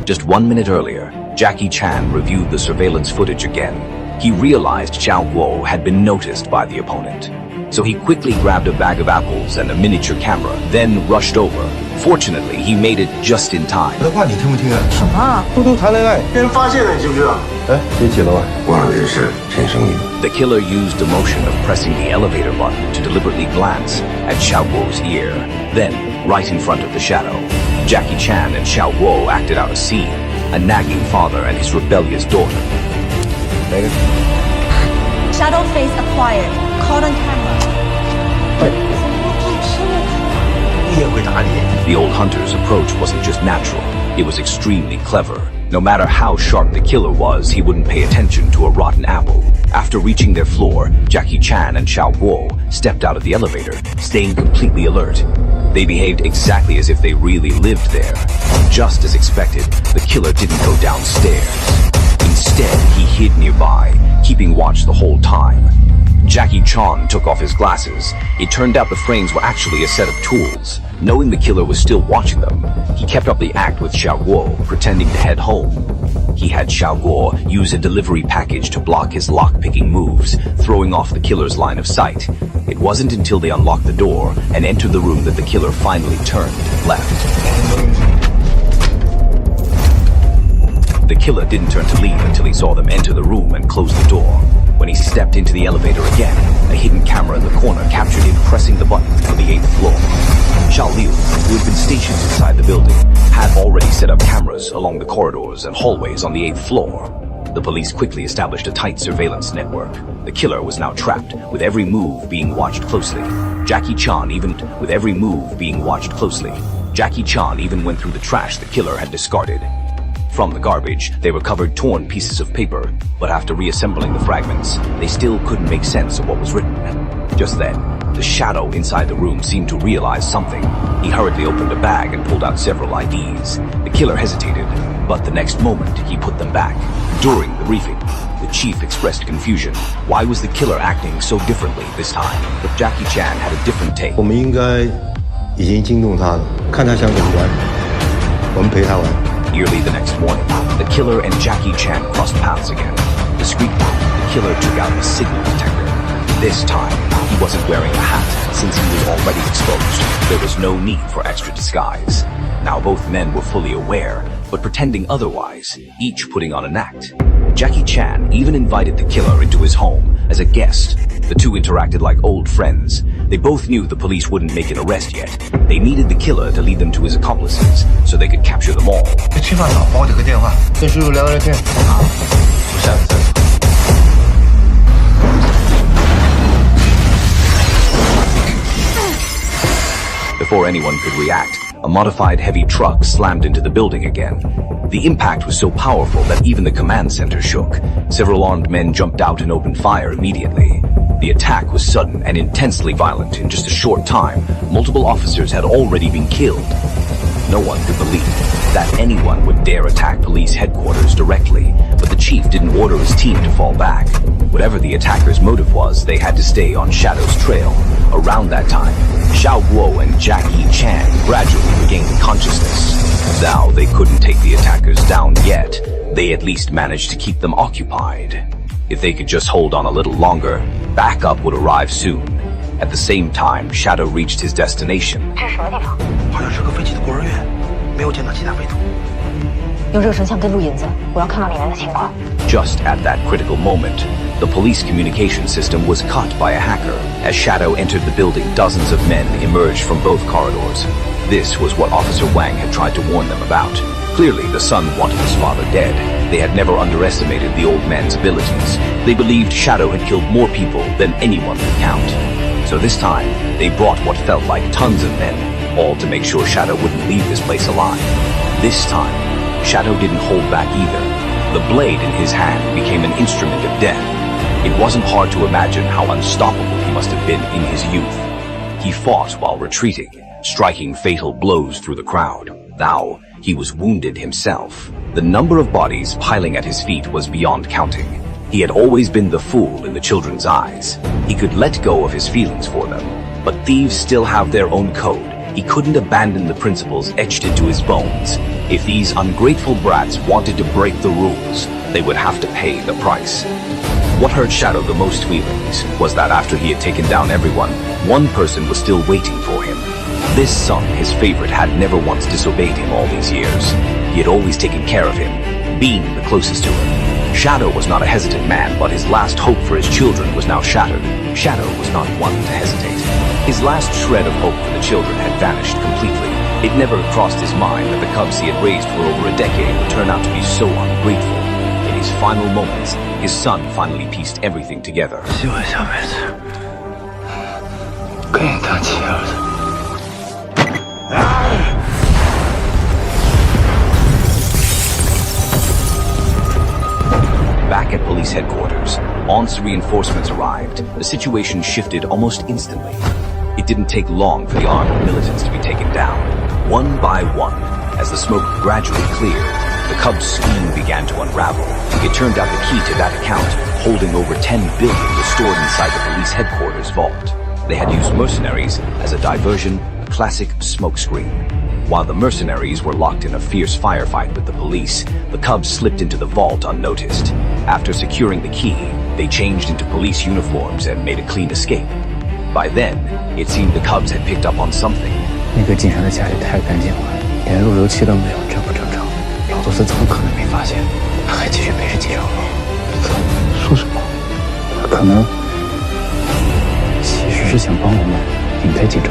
Just 1 minute earlier, Jackie Chan reviewed the surveillance footage again. He realized Xiao Guo had been noticed by the opponent. So he quickly grabbed a bag of apples and a miniature camera, then rushed over. Fortunately, he made it just in time. 我的话你听不听啊？什么啊？偷偷谈恋爱，被人发现了，你知不知道？哎，别急了吧。忘了这事，先生你。The killer used the motion of pressing the elevator button to deliberately glance at Xiao Guo's ear. Then, right in front of the shadow, Jackie Chan and Xiao Guo acted out a scene, a nagging father and his rebellious daughter. Shadow face acquired. Caught on camera. 你也会打你。 The old hunter's approach wasn't just natural, it was extremely clever. No matter how sharp the killer was, he wouldn't pay attention to a rotten apple. After reaching their floor, Jackie Chan and Xiao Guo stepped out of the elevator, staying completely alert. They behaved exactly as if they really lived there. Just as expected, the killer didn't go downstairs. Instead, he hid nearby, keeping watch the whole time. Jackie Chan took off his glasses. It turned out the frames were actually a set of tools. Knowing the killer was still watching them, he kept up the act with Xiao Guo, pretending to head home. He had Xiao Guo use a delivery package to block his lock-picking moves, throwing off the killer's line of sight. It wasn't until they unlocked the door and entered the room that the killer finally turned left. The killer didn't turn to leave until he saw them enter the room and close the door. When he stepped into the elevator again, a hidden camera in the corner captured him pressing the button for the 8th floor. Xiao Liu, who had been stationed inside the building, had already set up cameras along the corridors and hallways on the 8th floor. The police quickly established a tight surveillance network. The killer was now trapped, with every move being watched closely. Jackie Chan even went through the trash the killer had discarded. From the garbage, they recovered torn pieces of paper, but after reassembling the fragments, they still couldn't make sense of what was written. Just then, the shadow inside the room seemed to realize something. He hurriedly opened a bag and pulled out several IDs. The killer hesitated, but the next moment, he put them back. During the briefing, the chief expressed confusion. Why was the killer acting so differently this time? But Jackie Chan had a different take. 我们应该已经惊动他了，看他想怎么玩，我们陪他玩。 Nearly the next morning, the killer and Jackie Chan crossed paths again. Discreetly, the killer took out a signal detector. This time, he wasn't wearing a hat, since he was already exposed. There was no need for extra disguise. Now both men were fully aware, but pretending otherwise, each putting on an act. Jackie Chan even invited the killer into his home as a guest. The two interacted like old friends. They both knew the police wouldn't make an arrest yet. They needed the killer to lead them to his accomplices, so they could capture them all. 吃饭了，帮我打个电话。跟师傅聊聊天。好，我下次。 Before anyone could react, a modified heavy truck slammed into the building again. The impact was so powerful that even the command center shook. Several armed men jumped out and opened fire immediately. The attack was sudden and intensely violent. In just a short time, multiple officers had already been killed. No one could believe that anyone would dare attack police headquarters directly, but the chief didn't order his team to fall back. Whatever the attackers' motive was, they had to stay on Shadow's trail. Around that time, Xiao Guo and Jackie Chan gradually regained consciousness. Now they couldn't take the attackers down yet. They at least managed to keep them occupied. If they could just hold on a little longer, backup would arrive soon. At the same time, Shadow reached his destination. 这是什么地方？好像是个废弃的孤儿院，没有见到其他匪徒。用热成像跟录影子，我要看到里面的情况。 Just at that critical moment, the police communication system was cut by a hacker. As Shadow entered the building, dozens of men emerged from both corridors. This was what Officer Wang had tried to warn them about. Clearly, the son wanted his father dead. They had never underestimated the old man's abilities. They believed Shadow had killed more people than anyone could count. So this time, they brought what felt like tons of men, all to make sure Shadow wouldn't leave this place alive. This time, Shadow didn't hold back either. The blade in his hand became an instrument of death. It wasn't hard to imagine how unstoppable he must have been in his youth. He fought while retreating, striking fatal blows through the crowd. Now, he was wounded himself. The number of bodies piling at his feet was beyond counting. He had always been the fool in the children's eyes. He could let go of his feelings for them, but thieves still have their own code. He couldn't abandon the principles etched into his bones. If these ungrateful brats wanted to break the rules, they would have to pay the price. What hurt Shadow the most feelings was that after he had taken down everyone, one person was still waiting for him. This son, his favorite, had never once disobeyed him all these years. He had always taken care of him, being the closest to him. Shadow was not a hesitant man, but his last hope for his children was now shattered. Shadow was not one to hesitate. His last shred of hope for the children had vanished completely. It never crossed his mind that the cubs he had raised for over a decade would turn out to be so ungrateful. In his final moments, his son finally pieced everything together. 希望下辈子跟你当亲儿子。 Back at police headquarters, once reinforcements arrived, the situation shifted almost instantly. It didn't take long for the armed militants to be taken down, one by one. As the smoke gradually cleared, the Cubs' scheme began to unravel. It turned out the key to that account, holding over 10 billion, was stored inside the police headquarters vault. They had used mercenaries as a diversion, a classic smokescreen. While the mercenaries were locked in a fierce firefight with the police, the Cubs slipped into the vault unnoticed. After securing the key, they changed into police uniforms and made a clean escape. By then, it seemed the Cubs had picked up on something. 那个警察的家里太干净了，连路由器都没有，这不正常。老头子怎么可能没发现？他还继续陪着记者吗？说什么？他可能其实是想帮我们隐退记者。